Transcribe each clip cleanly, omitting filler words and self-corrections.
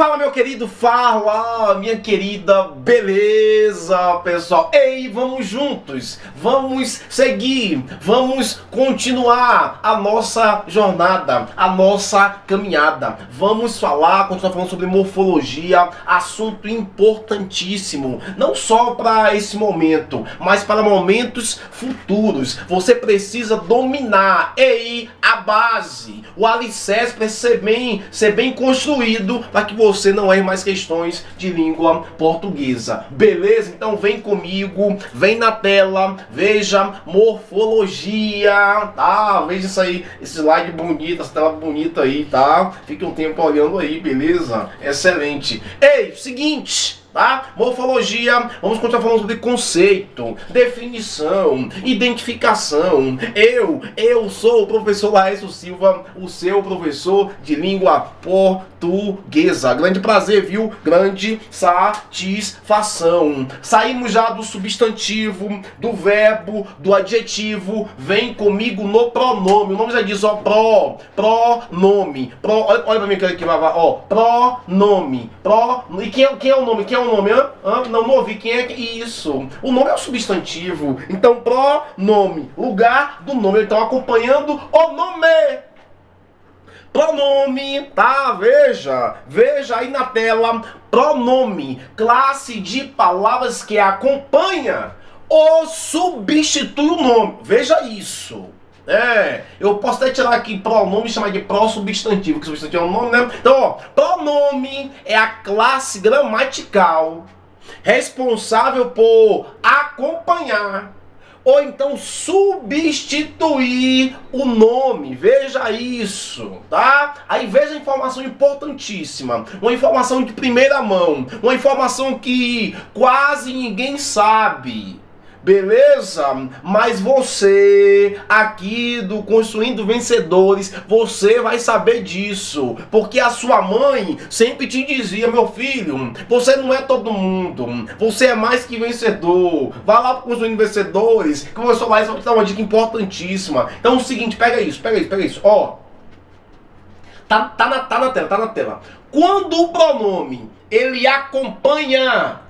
Fala, meu querido, fala, minha querida, beleza, pessoal? Ei, vamos juntos, vamos seguir, vamos continuar a nossa jornada, a nossa caminhada. Vamos continuar falando sobre morfologia, assunto importantíssimo, não só para esse momento, mas para momentos futuros. Você precisa dominar, a base, o alicerce para ser bem construído, para que você não erre mais questões de língua portuguesa. Beleza? Então vem comigo, vem na tela, veja morfologia, tá? Veja isso aí, esse slide bonito, essa tela bonita aí, tá? Fique um tempo olhando aí, beleza? Excelente. Ei, seguinte, tá? Morfologia, vamos continuar falando sobre conceito, definição, identificação. Eu sou o professor Laércio Silva, o seu professor de língua portuguesa. Grande prazer, viu? Grande satisfação. Saímos já do substantivo, do verbo, do adjetivo. Vem comigo no pronome. O nome já diz, ó, pronome. Olha pra mim aqui, ó, pronome. E quem é o nome? Quem é o nome? Não ouvi. Quem é que... Isso. O nome é o substantivo. Então, pronome. Lugar do nome. Então, acompanhando o nome. Pronome, tá? Veja aí na tela. Pronome. Classe de palavras que acompanha ou substitui o nome. Veja isso. Eu posso até tirar aqui pronome e chamar de pró-substantivo, que substantivo é um nome, né? Então, ó, pronome é a classe gramatical responsável por acompanhar ou então substituir o nome. Veja isso, tá? Aí veja a informação importantíssima, uma informação de primeira mão, uma informação que quase ninguém sabe. Beleza? Mas você, aqui do Construindo Vencedores, você vai saber disso. Porque a sua mãe sempre te dizia, meu filho, você não é todo mundo. Você é mais que vencedor. Vai lá pro Construindo Vencedores, que o professor Laís vai te dar uma dica importantíssima. Então é o seguinte, pega isso. Ó, tá na tela. Quando o pronome ele acompanha,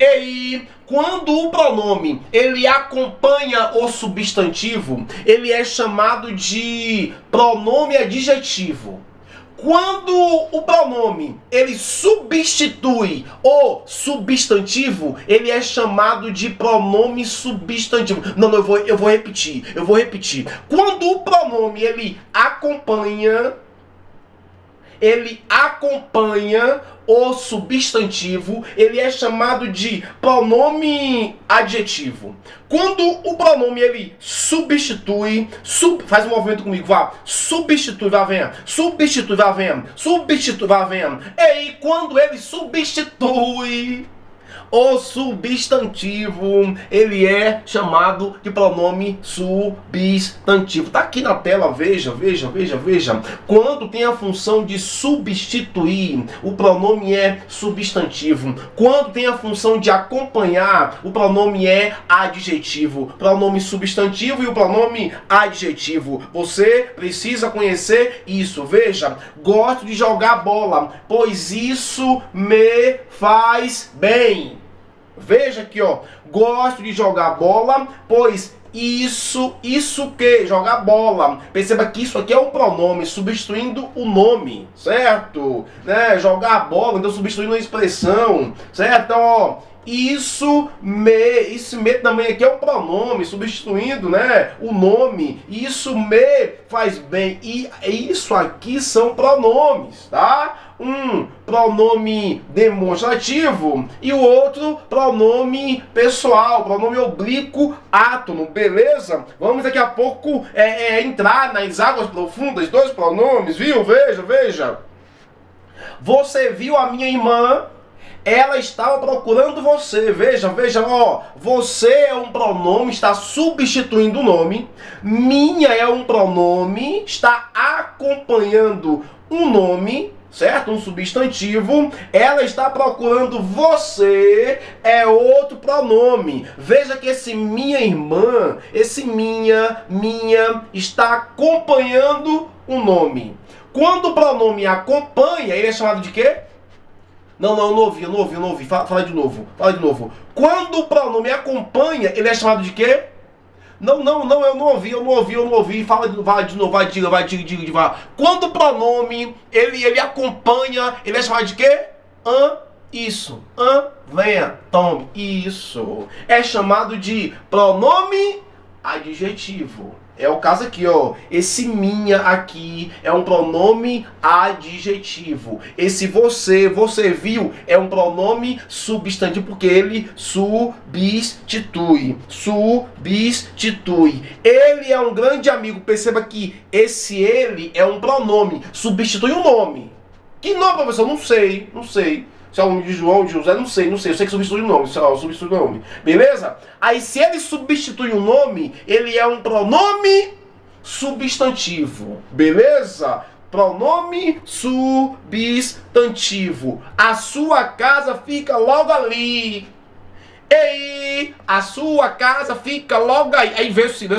quando o pronome ele acompanha o substantivo, ele é chamado de pronome adjetivo. Quando o pronome ele substitui o substantivo, ele é chamado de pronome substantivo. Não, eu vou repetir. Quando o pronome ele acompanha o substantivo, ele é chamado de pronome adjetivo. Quando o pronome ele substitui, faz um movimento comigo, vá. Substitui, vá vendo. E quando ele substitui o substantivo, ele é chamado de pronome substantivo. Tá aqui na tela, veja. Quando tem a função de substituir, o pronome é substantivo. Quando tem a função de acompanhar, o pronome é adjetivo. Pronome substantivo e o pronome adjetivo. Você precisa conhecer isso. Veja, gosto de jogar bola, pois isso me faz bem. Veja aqui, ó, gosto de jogar bola, pois isso que? Jogar bola. Perceba que isso aqui é um pronome substituindo o nome, certo? Né? Jogar bola, então substituindo a expressão, certo? Então, ó, esse me também aqui é um pronome substituindo, né, o nome. Isso me faz bem. E isso aqui são pronomes, tá? Um pronome demonstrativo e o outro pronome pessoal, pronome oblíquo átono, beleza? Vamos daqui a pouco entrar nas águas profundas, dois pronomes, viu? Veja. Você viu a minha irmã? Ela estava procurando você. Veja, ó. Você é um pronome, está substituindo o nome. Minha é um pronome, está acompanhando um nome, certo? Um substantivo. Ela está procurando você, é outro pronome. Veja que esse minha irmã, esse minha está acompanhando o nome. Quando o pronome acompanha, ele é chamado de quê? Não, eu não ouvi. Fala de novo. Quando o pronome acompanha, ele é chamado de quê? Não, eu não ouvi. Fala de novo, diga. Quando o pronome, ele acompanha, ele é chamado de quê? Isso. Venha, tome. Isso. É chamado de pronome adjetivo. É o caso aqui, ó. Esse minha aqui é um pronome adjetivo. Esse você viu, é um pronome substantivo porque ele substitui. Ele é um grande amigo. Perceba que esse ele é um pronome. Substitui um nome. Que nome, professor? Não sei. Se é o nome de João, de José, não sei. Eu sei que substitui o nome. Substitui o nome. Beleza? Aí, se ele substitui um nome, ele é um pronome substantivo. Beleza? Pronome substantivo. A sua casa fica logo ali. Ei, a sua casa fica logo aí. Aí vê o seguinte.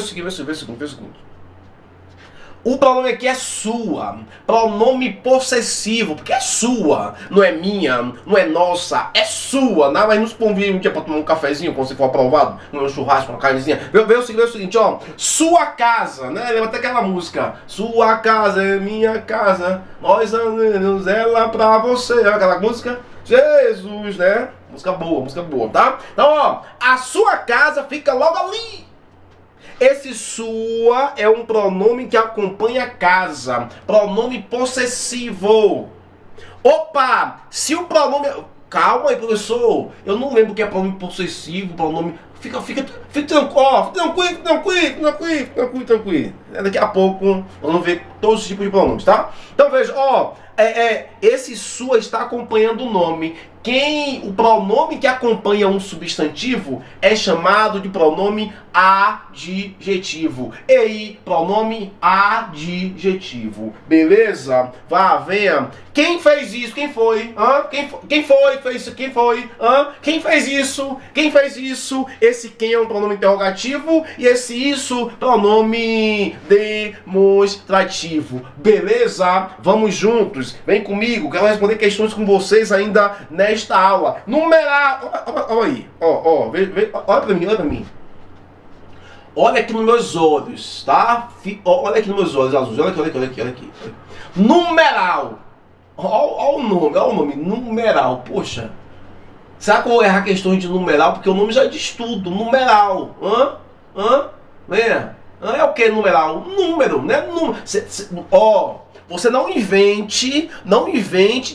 O pronome aqui é sua, pronome possessivo, porque é sua, não é minha, não é nossa, é sua. Não, mas nos convida um dia pra tomar um cafezinho quando você for aprovado, um churrasco, uma carnezinha. Vê o seguinte, ó, sua casa, né? Lembra até aquela música, sua casa é minha casa, nós andamos ela pra você. Olha aquela música? Jesus, né? Música boa, tá? Então, ó, a sua casa fica logo ali. Esse sua é um pronome que acompanha casa. Pronome possessivo. Opa! Se o pronome... Calma aí, professor. Eu não lembro o que é pronome possessivo, pronome... Fica tranquilo. Daqui a pouco vamos ver todos os tipos de pronomes, tá? Então veja, ó... esse sua está acompanhando o nome. O pronome que acompanha um substantivo é chamado de pronome adjetivo. Ei, pronome adjetivo. Beleza? Vá, venha. Quem fez isso? Quem foi? Quem foi? Quem fez isso? Esse quem é um pronome interrogativo e esse isso, pronome demonstrativo. Beleza? Vamos juntos. Vem comigo. Quero responder questões com vocês ainda nesta aula. Numeral. Olha aí. Olha pra mim. Olha aqui nos meus olhos, tá? Olha aqui nos meus olhos azuis. Olha aqui. Numeral. Olha o nome. Numeral. Poxa. Será que eu vou errar questões de numeral? Porque o nome já diz tudo. Numeral. Venha. É o que numeral? Número, né? Você não invente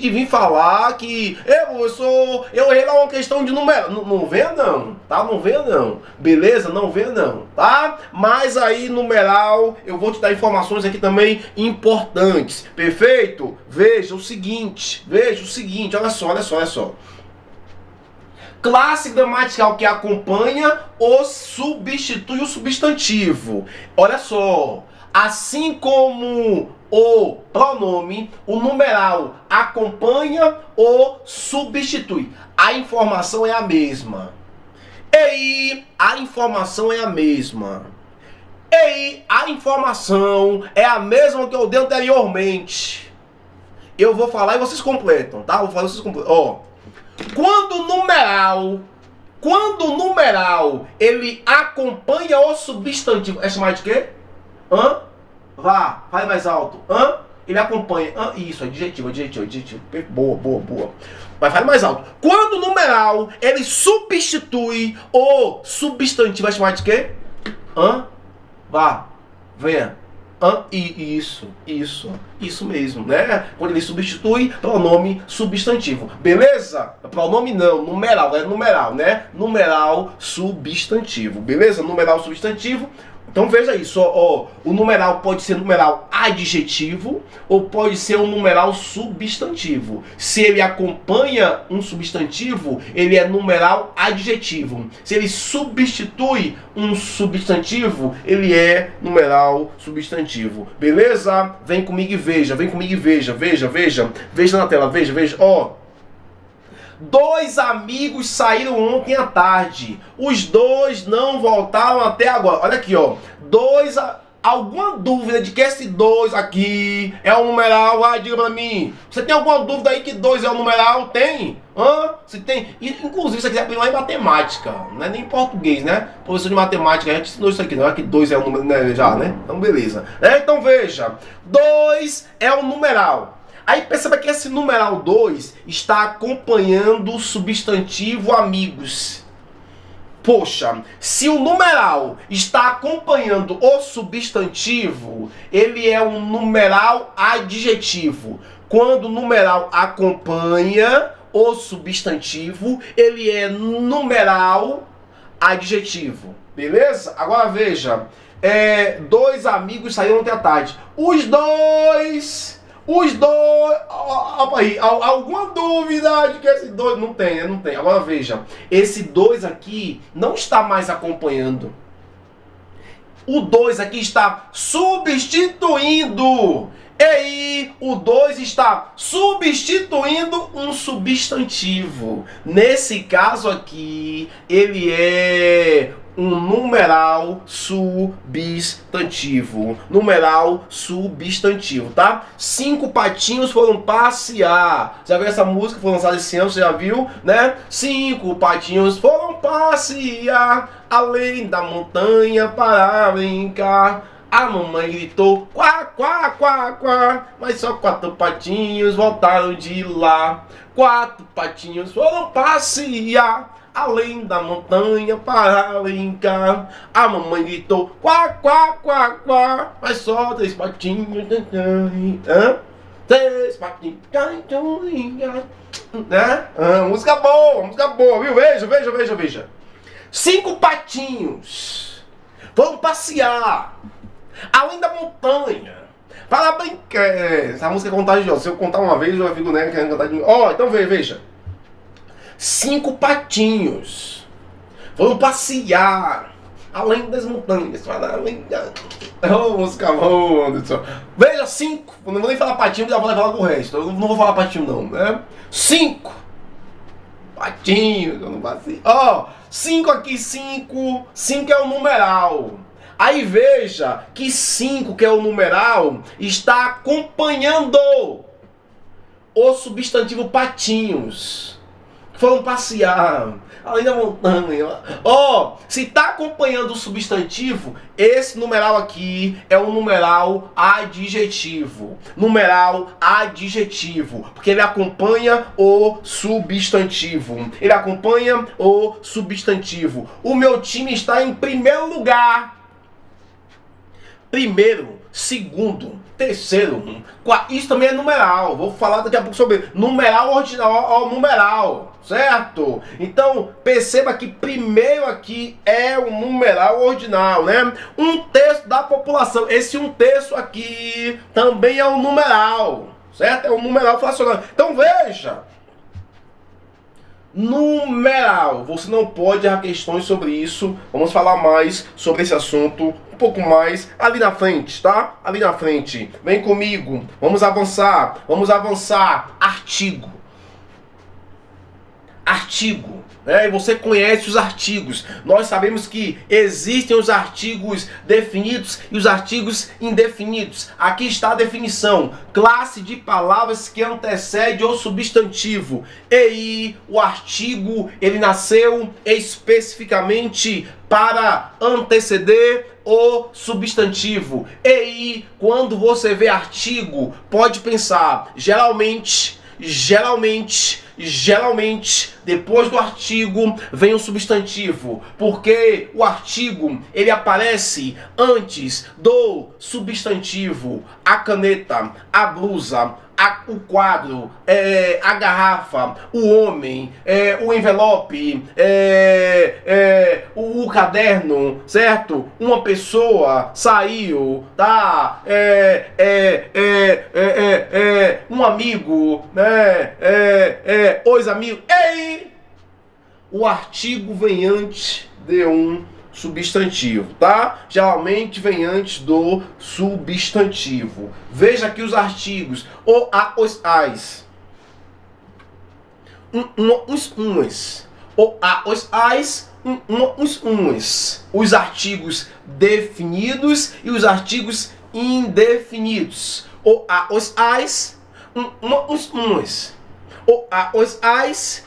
de vir falar que professor, eu errei lá uma questão de numeral. Não venha não, tá? Não venha não. Beleza? Não venha não, tá? Mas aí, numeral, eu vou te dar informações aqui também importantes. Perfeito? Veja o seguinte, olha só. Classe gramatical que acompanha ou substitui o substantivo. Olha só, assim como o pronome, o numeral acompanha ou substitui. A informação é a mesma. Ei, a informação é a mesma. Ei, a informação é a mesma que eu dei anteriormente. Eu vou falar e vocês completam, tá? Ó. Quando o numeral ele acompanha o substantivo, é chamado de quê? Vá, fale mais alto. Ele acompanha. Isso, adjetivo. Boa. Mas fale mais alto. Quando o numeral ele substitui o substantivo, é chamado de quê? Vá, venha. Isso mesmo, né? Quando ele substitui pronome substantivo. Beleza? Pronome não, numeral, é numeral, né? Numeral substantivo. Beleza? Numeral substantivo. Então veja isso, ó, o numeral pode ser numeral adjetivo ou pode ser um numeral substantivo. Se ele acompanha um substantivo, ele é numeral adjetivo. Se ele substitui um substantivo, ele é numeral substantivo. Beleza? Vem comigo e veja, veja na tela, veja, ó. 2 amigos saíram ontem à tarde. Os 2 não voltaram até agora. Olha aqui, ó. alguma dúvida de que esse 2 aqui é um numeral? Vai, diga pra mim. Você tem alguma dúvida aí que 2 é um numeral? Tem? Se tem. Inclusive, se você quiser aprender lá em matemática, não é nem em português, né? Professor de matemática, a gente ensinou isso aqui, não é que 2 é um número, né? Já, né? Então, beleza. Então, veja. 2 é um numeral. Aí perceba que esse numeral 2 está acompanhando o substantivo amigos. Poxa, se o numeral está acompanhando o substantivo, ele é um numeral adjetivo. Quando o numeral acompanha o substantivo, ele é numeral adjetivo. Beleza? Agora veja, 2 amigos saíram ontem à tarde. Os dois, opa aí, alguma dúvida de que esse 2 não tem, né? Não tem. Agora veja, esse 2 aqui não está mais acompanhando. O 2 aqui está substituindo. E aí, o 2 está substituindo um substantivo. Nesse caso aqui, ele é um numeral substantivo. Numeral substantivo, tá? 5 patinhos foram passear. Já viu essa música? Foi lançada esse ano, você já viu, né? 5 patinhos foram passear além da montanha para brincar. A mamãe gritou, quá, quá, quá, quá, mas só 4 patinhos voltaram de lá. 4 patinhos foram passear além da montanha para brincar. A mamãe gritou, quá, quá, quá, quá, mas só 3 patinhos. 3 patinhos. Né? Música boa, viu? Veja. 5 patinhos vão passear além da montanha para brincar. Essa música é contagiosa. Se eu contar uma vez, eu já fico, né, querendo cantar de novo. Então veja. 5 patinhos vão passear além das montanhas para além da... música boa, Deus do céu. Veja, 5. Não vou nem falar patinho, já vou falar com o resto. Eu não vou falar patinho não, né? 5 patinhos, eu não passei. 5 aqui, 5 é o numeral. Aí veja que 5, que é o numeral, está acompanhando o substantivo patinhos. Foram passear além da montanha. Se está acompanhando o substantivo, esse numeral aqui é um numeral adjetivo. Numeral adjetivo, porque ele acompanha o substantivo. O meu time está em primeiro lugar. Primeiro, segundo, terceiro, quarto. Isso também é numeral. Vou falar daqui a pouco sobre numeral ordinal, numeral, certo? Então, perceba que primeiro aqui é o numeral ordinal, né? 1/3 da população. Esse 1/3 aqui também é um numeral, certo? É um numeral fracionário. Então, veja. Numeral. Você não pode errar questões sobre isso. Vamos falar mais sobre esse assunto um pouco mais ali na frente, tá? Ali na frente. Vem comigo. Vamos avançar. Artigo. E você conhece os artigos. Nós sabemos que existem os artigos definidos e os artigos indefinidos. Aqui está a definição: classe de palavras que antecede o substantivo. E o artigo, ele nasceu especificamente para anteceder o substantivo. E quando você vê artigo, pode pensar, geralmente, depois do artigo vem o substantivo, porque o artigo, ele aparece antes do substantivo. A caneta, a blusa, o quadro, a garrafa, o homem, o envelope, o caderno, certo? Uma pessoa saiu, tá? Um amigo, né? Os amigos. Ei! O artigo vem antes de um substantivo, tá? Geralmente vem antes do substantivo. Veja aqui os artigos: o, a, os, as. Uns. O, a, os, as. uns. Os artigos definidos e os artigos indefinidos. O a, os as, uns. O a, os as,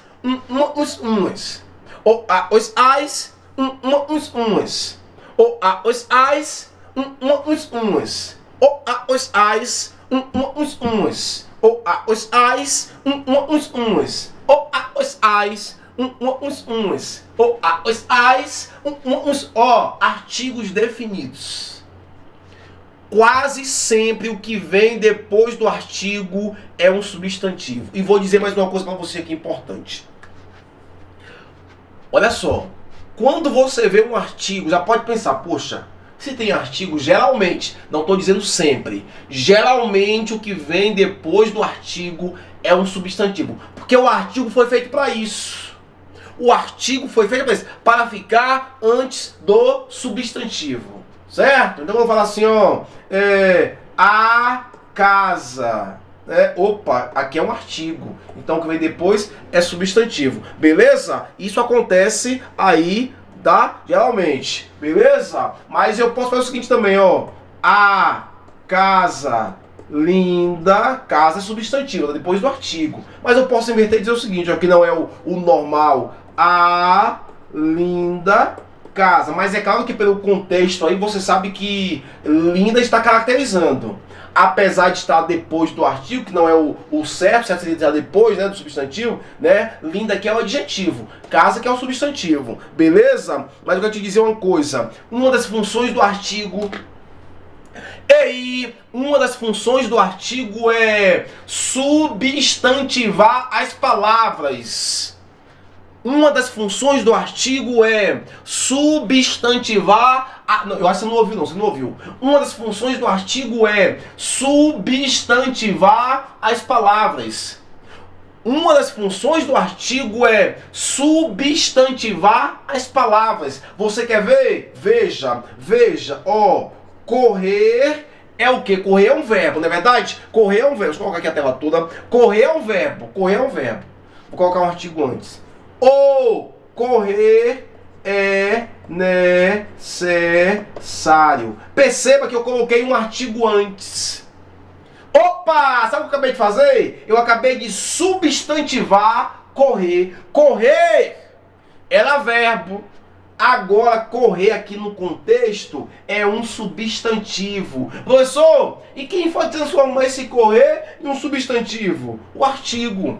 uns. O a, os as, uns. O a, os as, uns. O a, os as, uns. O a, os as, uns. O a, os as, uns. O a, os as, uns. Ó, artigos definidos. Quase sempre o que vem depois do artigo é um substantivo. E vou dizer mais uma coisa para você aqui importante. Olha só, quando você vê um artigo, já pode pensar, poxa, se tem artigo, geralmente, não estou dizendo sempre, geralmente o que vem depois do artigo é um substantivo. Porque o artigo foi feito para isso. O artigo foi feito para isso, para ficar antes do substantivo. Certo? Então vamos falar assim, ó, a casa. Opa, aqui é um artigo. Então o que vem depois é substantivo. Beleza? Isso acontece aí, tá? Geralmente. Beleza? Mas eu posso fazer o seguinte também, ó. A casa linda. Casa é substantivo, depois do artigo. Mas eu posso inverter e dizer o seguinte, ó, que não é o normal. A linda casa. Mas é claro que pelo contexto aí você sabe que linda está caracterizando. Apesar de estar depois do artigo, que não é o certo seria estar depois, né, do substantivo, né? Linda aqui é o adjetivo, casa que é o substantivo, beleza? Mas eu quero te dizer uma coisa, uma das funções do artigo é substantivar as palavras. Uma das funções do artigo é substantivar... não, eu acho que você não ouviu. Uma das funções do artigo é substantivar as palavras. Uma das funções do artigo é substantivar as palavras. Você quer ver? Veja, ó. Correr é o quê? Correr é um verbo, não é verdade? Correr é um verbo. Deixa eu colocar aqui a tela toda. Correr é um verbo. Vou colocar um artigo antes. O correr é necessário. Perceba que eu coloquei um artigo antes. Opa! Sabe o que eu acabei de fazer? Eu acabei de substantivar correr. Correr era verbo. Agora, correr aqui no contexto é um substantivo. Professor, e quem foi transformar esse correr em um substantivo? O artigo.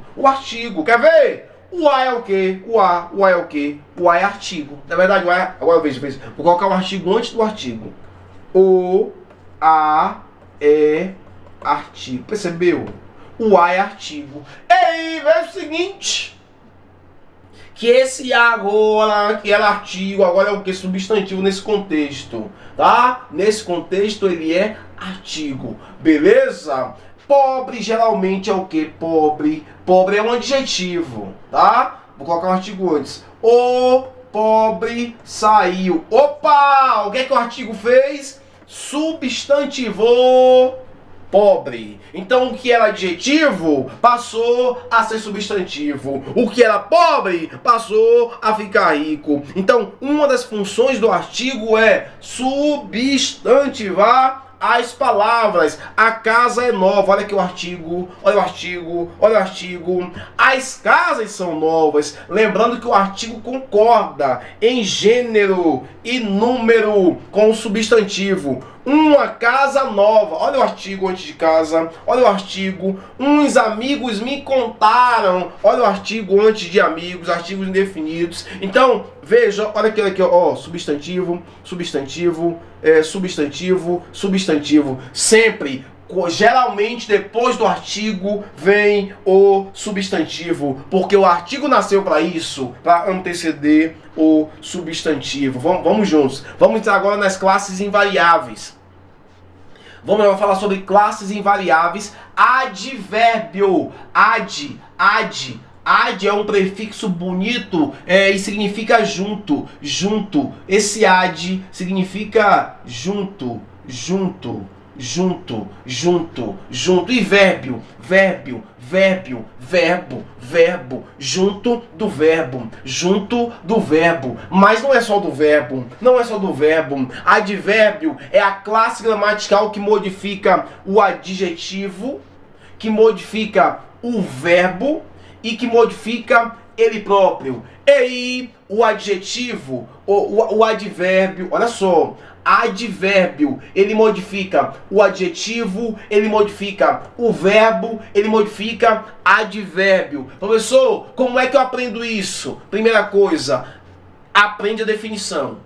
Quer ver? O A é o quê? O A é o quê? O A é artigo. Na verdade, o A é... Agora eu vejo. Vou colocar um artigo antes do artigo. O A é artigo. Percebeu? O A é artigo. Ei, veja o seguinte. Que esse A agora, que era artigo, agora é o que? Substantivo nesse contexto. Tá? Nesse contexto ele é artigo. Beleza? Pobre geralmente é o que? Pobre é um adjetivo, tá? Vou colocar um artigo antes. O pobre saiu. Opa! O que é que o artigo fez? Substantivou pobre. Então o que era adjetivo passou a ser substantivo. O que era pobre passou a ficar rico. Então uma das funções do artigo é substantivar as palavras. A casa é nova. Olha aqui o artigo. Olha o artigo. As casas são novas. Lembrando que o artigo concorda em gênero e número com o substantivo. Uma casa nova. Olha o artigo antes de casa. Olha o artigo. Uns amigos me contaram. Olha o artigo antes de amigos. Artigos indefinidos. Então, veja. Olha aqui, ó. Substantivo. Sempre. Geralmente depois do artigo vem o substantivo, porque o artigo nasceu para isso, para anteceder o substantivo. Vamos juntos. Vamos entrar agora nas classes invariáveis. Vamos falar sobre classes invariáveis. Advérbio. Ad é um prefixo bonito e significa junto. Esse ad significa junto. junto, junto, junto. E verbo, verbo, verbo, verbo, verbo, junto do verbo, junto do verbo. Mas não é só do verbo, não é só do verbo. Advérbio é a classe gramatical que modifica o adjetivo, que modifica o verbo e que modifica ele próprio. E aí, o adjetivo, o advérbio, olha só, advérbio, ele modifica o adjetivo, ele modifica o verbo, ele modifica advérbio. Professor, como é que eu aprendo isso? Primeira coisa, aprende a definição.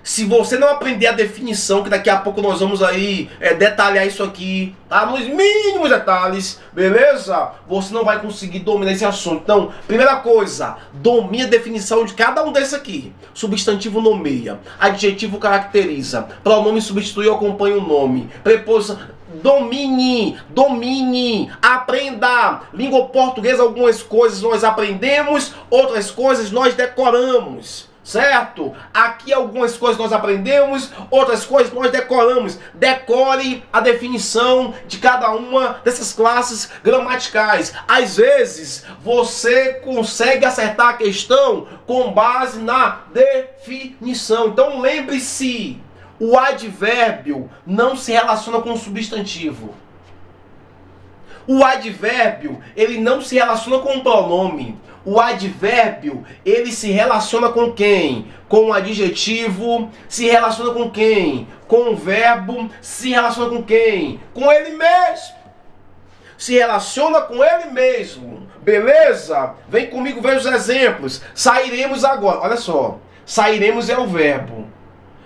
Se você não aprender a definição, que daqui a pouco nós vamos aí detalhar isso aqui, tá? Nos mínimos detalhes, beleza? Você não vai conseguir dominar esse assunto. Então, primeira coisa, domine a definição de cada um desses aqui. Substantivo nomeia, adjetivo caracteriza, pronome substitui ou acompanha o nome, preposição... Domine, domine, aprenda. Língua portuguesa, algumas coisas nós aprendemos, outras coisas nós decoramos. Certo? Aqui algumas coisas nós aprendemos, outras coisas nós decoramos. Decore a definição de cada uma dessas classes gramaticais. Às vezes você consegue acertar a questão com base na definição. Então lembre-se, o advérbio não se relaciona com o substantivo. O advérbio, ele não se relaciona com o pronome. O advérbio, ele se relaciona com quem? Com o adjetivo. Se relaciona com quem? Com o verbo. Se relaciona com quem? Com ele mesmo. Se relaciona com ele mesmo. Beleza? Vem comigo ver os exemplos. Sairemos agora. Olha só. Sairemos é o verbo.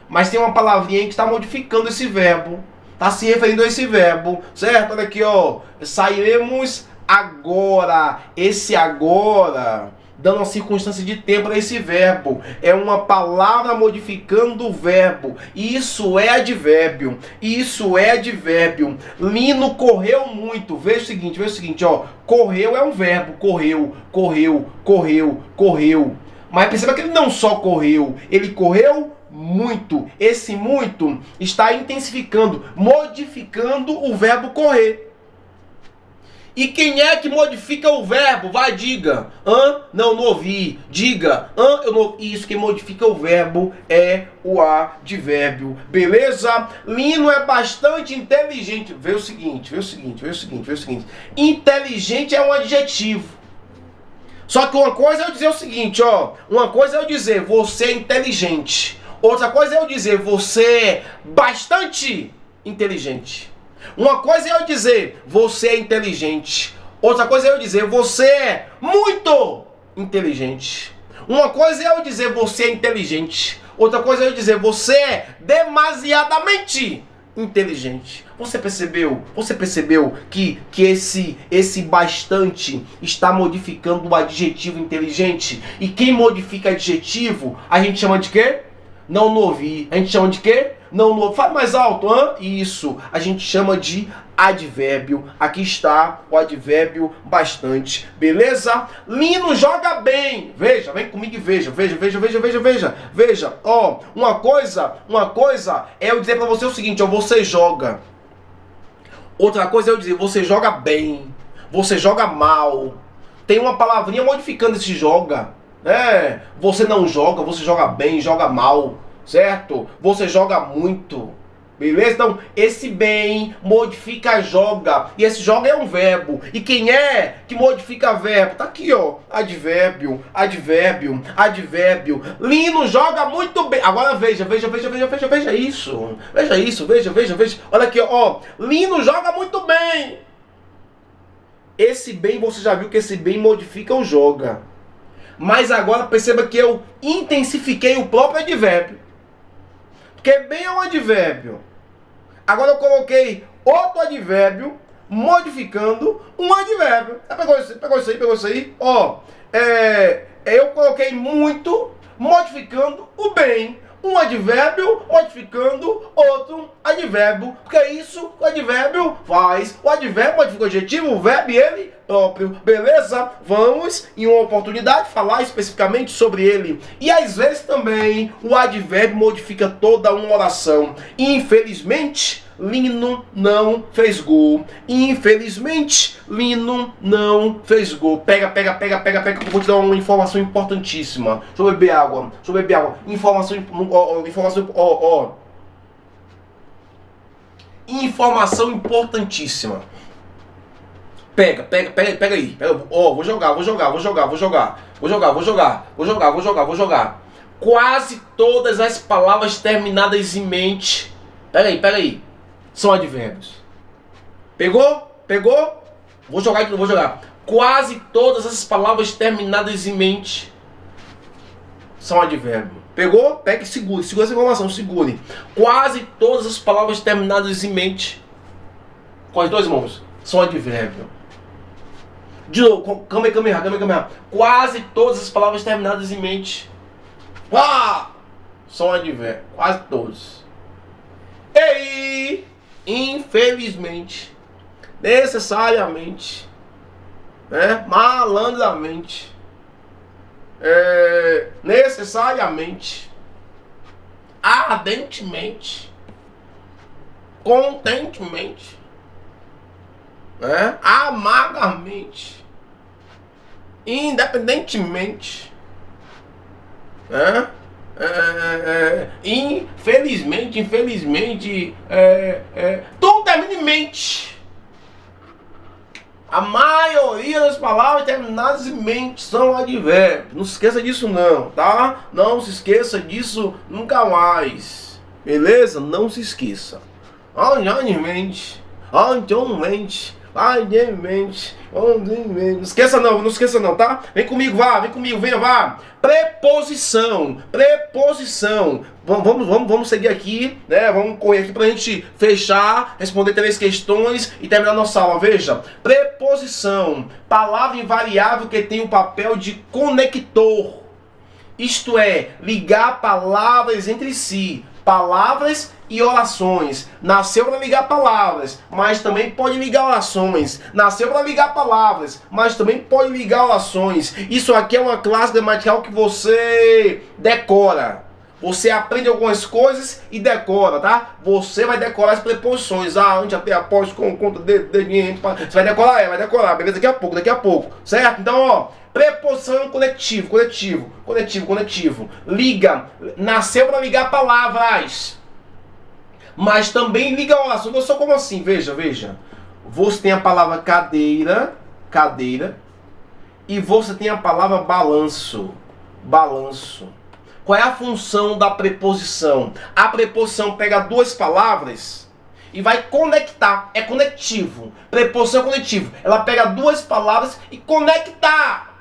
Mas tem uma palavrinha aí que está modificando esse verbo. Está se referindo a esse verbo. Certo? Olha aqui, ó. Sairemos agora. Esse agora, dando uma circunstância de tempo para esse verbo, é uma palavra modificando o verbo. Isso é advérbio. Isso é advérbio. Lino correu muito. Veja o seguinte, ó. Correu é um verbo. Correu, correu, correu, correu. Mas perceba que ele não só correu, ele correu muito. Esse muito está intensificando, modificando o verbo correr. E quem é que modifica o verbo? Vai, diga. Não ouvi. Diga. Eu não ouvi. Isso, quem modifica o verbo é o advérbio. Beleza? Lino é bastante inteligente. Vê o seguinte. Inteligente é um adjetivo. Só que uma coisa é eu dizer o seguinte, ó. Uma coisa é eu dizer você é inteligente. Outra coisa é eu dizer você é bastante inteligente. Uma coisa é eu dizer você é inteligente. Outra coisa é eu dizer você é muito inteligente. Uma coisa é eu dizer você é inteligente. Outra coisa é eu dizer você é demasiadamente inteligente. Você percebeu? Você percebeu que esse bastante está modificando o adjetivo inteligente? E quem modifica adjetivo, a gente chama de quê? Não ouvi. A gente chama de quê? Não ouvi. Fala mais alto, Isso. A gente chama de advérbio. Aqui está o advérbio bastante. Beleza? Lino joga bem. Veja, vem comigo e veja. Veja. Ó, uma coisa é eu dizer pra você o seguinte, ó, você joga. Outra coisa é eu dizer, você joga bem. Você joga mal. Tem uma palavrinha modificando esse joga. Você não joga, você joga bem, joga mal, certo? Você joga muito, beleza? Então, esse bem modifica joga, e esse joga é um verbo. E quem é que modifica verbo? Tá aqui, ó, advérbio. Lino joga muito bem. Agora veja isso. Veja. Olha aqui, ó, Lino joga muito bem. Esse bem, você já viu que esse bem modifica o joga. Mas agora perceba que eu intensifiquei o próprio advérbio. Porque bem é um advérbio. Agora eu coloquei outro advérbio modificando um advérbio. Pegou isso aí? Ó, eu coloquei muito modificando o bem. um advérbio modificando outro advérbio. Porque é isso que o advérbio faz. O advérbio modifica o adjetivo, o verbo e ele próprio. Beleza? Vamos, em uma oportunidade, falar especificamente sobre ele. E às vezes também o advérbio modifica toda uma oração. Infelizmente, Lino não fez gol. Infelizmente, Lino não fez gol. Pega, que eu vou te dar uma informação importantíssima. Deixa eu beber água. Informação importantíssima. Pega aí. Vou jogar. Quase todas as palavras terminadas em mente. Pega aí. São advérbios. Pegou? Vou jogar. Quase todas as palavras terminadas em mente são advérbio. Pegou? Pega e segure essa informação, segure. Quase todas as palavras terminadas em mente, com as duas mãos, são advérbio. De novo, calma aí. Quase todas as palavras terminadas em mente, são advérbio. Quase todos. E infelizmente, necessariamente, malandramente, necessariamente, ardentemente, contentemente, amargamente, independentemente, infelizmente, tudo termina em mente. A maioria das palavras terminadas em mente são advérbios. Não se esqueça disso não, tá? Não se esqueça disso nunca mais. Beleza? Não se esqueça. Não esqueça não, tá? Vem comigo, vá. Preposição. Vamos seguir aqui, né? Vamos correr aqui pra gente fechar, responder 3 questões e terminar nossa aula. Veja, preposição, palavra invariável que tem o papel de conector. Isto é, ligar palavras entre si. Palavras e orações. Nasceu para ligar palavras, mas também pode ligar orações. Nasceu para ligar palavras, mas também pode ligar orações. Isso aqui é uma classe gramatical que você decora. Você aprende algumas coisas e decora, tá? Você vai decorar as preposições. Ante, até, após, com, contra, de. Você vai decorar, beleza? Daqui a pouco, certo? Então, ó, preposição conectivo. Liga, nasceu para ligar palavras, mas também liga orações. Eu sou como assim? Veja. Você tem a palavra cadeira, e você tem a palavra balanço. Qual é a função da preposição? A preposição pega 2 palavras e vai conectar. É conectivo. Preposição conectivo. Ela pega 2 palavras e conecta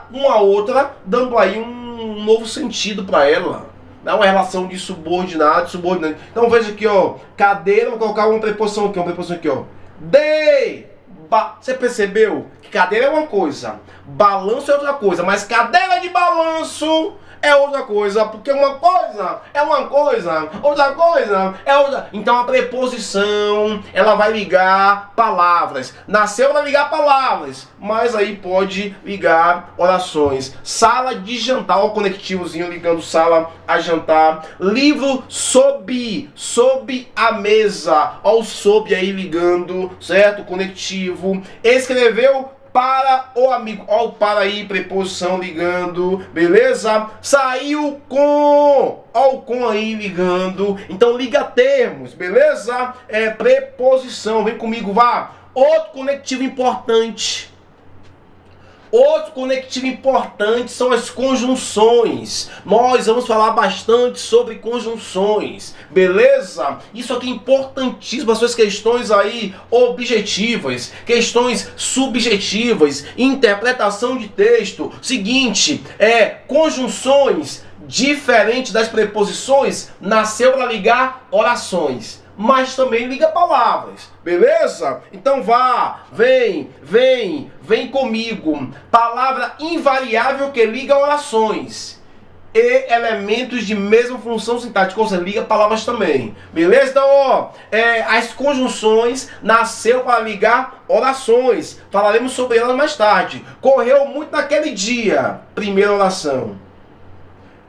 uma a outra, dando aí um novo sentido para ela. Dá uma relação de subordinado. Então veja aqui, ó. Cadeira, vou colocar uma preposição aqui, ó. Você percebeu que cadeira é uma coisa, balanço é outra coisa, mas cadeira de balanço é outra coisa, porque uma coisa é uma coisa, outra coisa é outra. Então a preposição, ela vai ligar palavras. Nasceu para ligar palavras, mas aí pode ligar orações. Sala de jantar, ó, o conectivozinho ligando sala a jantar. Livro sob a mesa, ó, o sob aí ligando, certo? Conectivo. Escreveu para o amigo, ó, o para aí, preposição ligando, beleza? Saiu com, ó, o com aí ligando. Então liga termos, beleza? É preposição, vem comigo, vá. Outro conectivo importante são as conjunções. Nós vamos falar bastante sobre conjunções, beleza? Isso aqui é importantíssimo, as suas questões aí objetivas, questões subjetivas, interpretação de texto. Seguinte, conjunções diferentes das preposições, nasceu para ligar orações, mas também liga palavras, beleza? Então vem comigo. Palavra invariável que liga orações. e elementos de mesma função sintática, ou seja, liga palavras também. Beleza? Então, ó, as conjunções nasceu para ligar orações. Falaremos sobre elas mais tarde. Correu muito naquele dia. Primeira oração.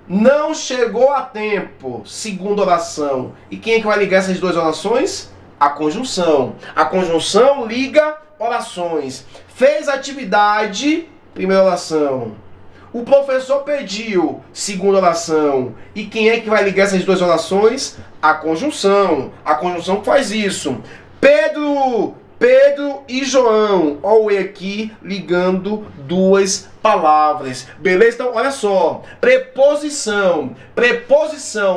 Não chegou a tempo. Segunda oração. E quem é que vai ligar essas duas orações? A conjunção. A conjunção liga orações. Fez atividade. Primeira oração. O professor pediu, segunda oração. E quem é que vai ligar essas duas orações? A conjunção. A conjunção que faz isso. Pedro e João. Olha o E aqui ligando duas palavras. Beleza? Então, olha só. Preposição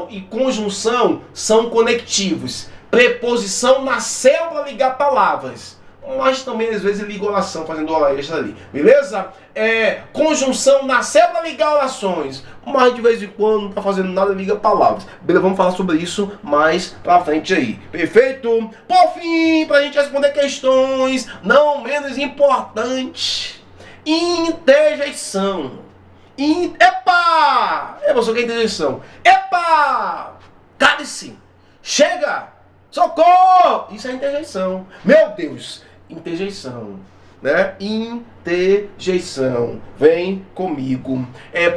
e conjunção são conectivos. Preposição nasceu para ligar palavras, mas também às vezes liga oração, fazendo hora extra ali, beleza? Conjunção nasceu para ligar orações, mas de vez em quando não tá fazendo nada, liga palavras. Beleza, vamos falar sobre isso mais pra frente aí, perfeito? Por fim, pra gente responder questões não menos importantes, interjeição. Epa! Você quer interjeição? Epa! Cale-se! Chega! Socorro! Isso é interjeição. Meu Deus! Interjeição, né? Interjeição. Vem comigo.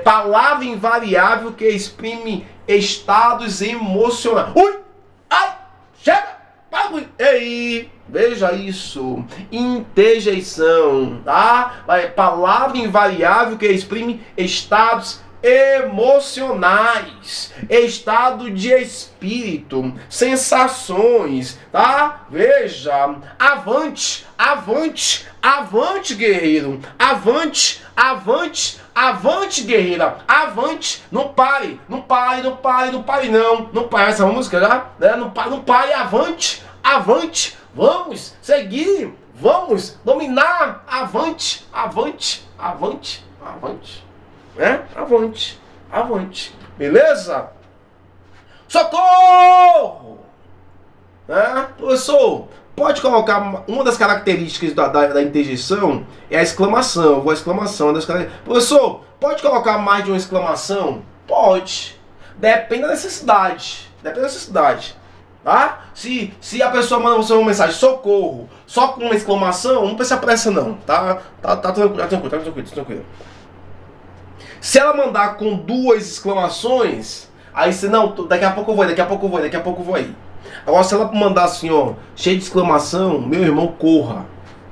Palavra invariável que exprime estados emocionais. Ui! Ai! Chega! Ei! Veja isso. Interjeição, tá? Palavra invariável que exprime estados emocionais, estado de espírito, sensações, tá? Veja, avante, avante, avante, guerreiro, avante, avante, avante, guerreira, avante, não pare, não pare, não pare, não pare não, não pare essa música já, né? Não pare, avante, avante, vamos seguir, vamos dominar, avante, avante, avante, avante. Avante, avante, beleza? Socorro! Professor, pode colocar uma das características da interjeição é a exclamação. A exclamação das características. Professor, pode colocar mais de uma exclamação? Pode. Depende da necessidade. Depende da necessidade. Tá? Se a pessoa manda você uma mensagem socorro, só com uma exclamação, não precisa pressa não. Tá tranquilo. Se ela mandar com duas exclamações, aí você, não, daqui a pouco eu vou, daqui a pouco eu vou, daqui a pouco eu vou aí. Agora se ela mandar assim, ó, cheio de exclamação, meu irmão, corra.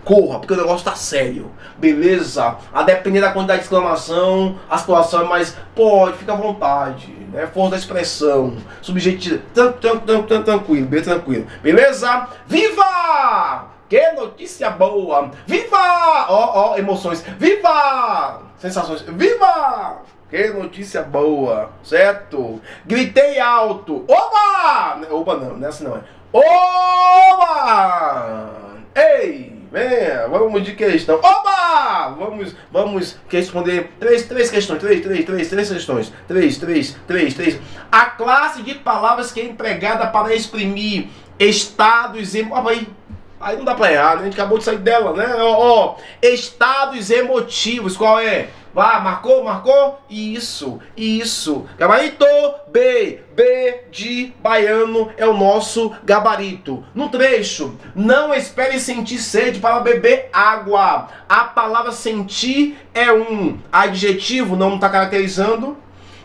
Corra, porque o negócio tá sério. Beleza? A depender da quantidade de exclamação, a situação é mais, pode, fica à vontade, né? Força da expressão, subjetivo, tranquilo, bem tranquilo. Beleza? Viva! Que notícia boa! Viva! Ó, emoções. Viva! Sensações. Viva! Que notícia boa, certo? Gritei alto. Oba! Oba não, não é assim não. Oba! Ei, venha, vamos de questão. Oba! Vamos responder três questões. Três. A classe de palavras que é empregada para exprimir estados Aí não dá pra errar, né? A gente acabou de sair dela, né? Estados emotivos, qual é? Vai, marcou? Isso. Gabarito, B de baiano é o nosso gabarito. No trecho, não espere sentir sede para beber água. A palavra sentir é um adjetivo, não está caracterizando.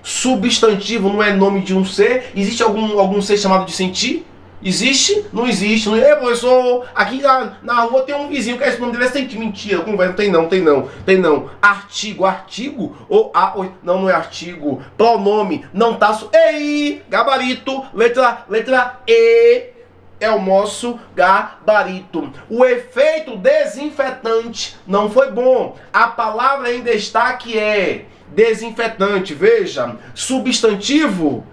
Substantivo não é nome de um ser. Existe algum ser chamado de sentir? Existe? Não existe. Professor, aqui na rua tem um vizinho que esse nome dele é sentir. Mentira, conversa, tem não. Artigo ou não é artigo. Pronome, não tá. Ei, gabarito, letra E é o nosso gabarito. O efeito desinfetante não foi bom. A palavra em destaque é desinfetante. Veja, substantivo.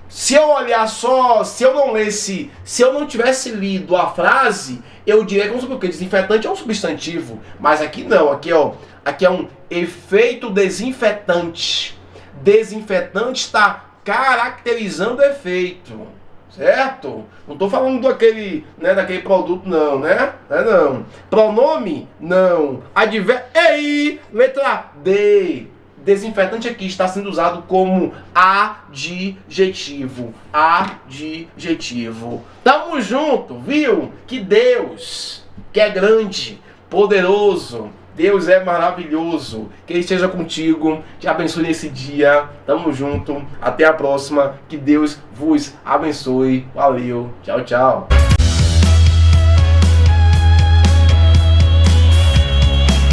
Se eu olhar só, se eu não tivesse lido a frase, eu diria que porque desinfetante é um substantivo, mas aqui não, aqui é um efeito desinfetante. Desinfetante está caracterizando o efeito, certo? Não estou falando daquele produto não, né? Não. Pronome? Não. Ei, letra D. desinfetante aqui está sendo usado como adjetivo. Adjetivo. Tamo junto, viu? Que Deus, que é grande, poderoso, Deus é maravilhoso, que Ele esteja contigo, te abençoe nesse dia. Tamo junto, até a próxima, que Deus vos abençoe. Valeu, tchau, tchau.